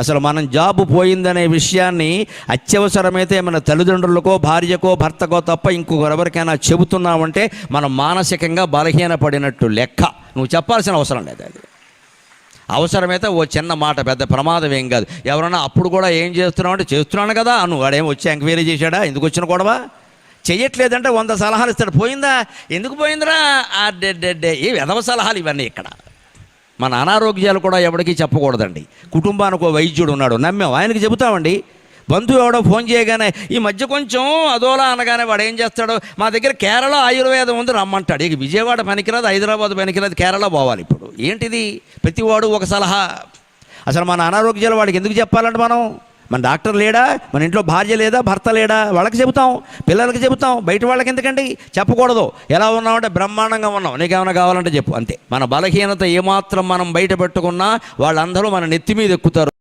అసలు మనం జాబు పోయిందనే విషయాన్ని అత్యవసరమైతే మన తల్లిదండ్రులకో భార్యకో భర్తకో తప్ప ఇంకొకరెవరికైనా చెబుతున్నామంటే మనం మానసికంగా బలహీనపడినట్టు లెక్క. నువ్వు చెప్పాల్సిన అవసరం లేదు. అది అవసరమైతే ఓ చిన్న మాట, పెద్ద ప్రమాదం ఏం కాదు. ఎవరన్నా అప్పుడు కూడా ఏం చేస్తున్నావు అంటే చేస్తున్నాను కదా, నువ్వు వాడేం వచ్చి ఎంక్వైరీ చేశాడా, ఎందుకు వచ్చిన గొడవ, చెయ్యట్లేదంటే 100 సలహాలు ఇస్తాడు. పోయిందా, ఎందుకు పోయిందిరా, ఏ వెధవ సలహాలు ఇవన్నీ. ఇక్కడ మన అనారోగ్యాలు కూడా ఎవరికి చెప్పకూడదండి. కుటుంబానికి వైద్యుడు ఉన్నాడు, నమ్మాం, ఆయనకి చెబుతామండి. బంధువు ఎవడో ఫోన్ చేయగానే ఈ మధ్య కొంచెం అదోలా అనగానే వాడు ఏం చేస్తాడు, మా దగ్గర కేరళ ఆయుర్వేదం ఉంది రమ్మంటాడు. ఇక విజయవాడ పనికిరాదు, హైదరాబాద్ పనికిరాదు, కేరళ పోవాలి. ఇప్పుడు ఏంటిది, ప్రతివాడు ఒక సలహా. అసలు మన అనారోగ్యాలు వాడికి ఎందుకు చెప్పాలంటే మన డాక్టర్ లేడా, మన ఇంట్లో భార్య లేదా, భర్త లేడా, వాళ్ళకి చెబుతాం, పిల్లలకి చెబుతాం, బయట వాళ్ళకి ఎందుకండి చెప్పకూడదు. ఎలా ఉన్నామంటే బ్రహ్మాండంగా ఉన్నాం, నీకేమైనా కావాలంటే చెప్పు, అంతే. మన బలహీనత ఏమాత్రం మనం బయట పెట్టుకున్నా వాళ్ళందరూ మన నెత్తి మీద ఎక్కుతారు.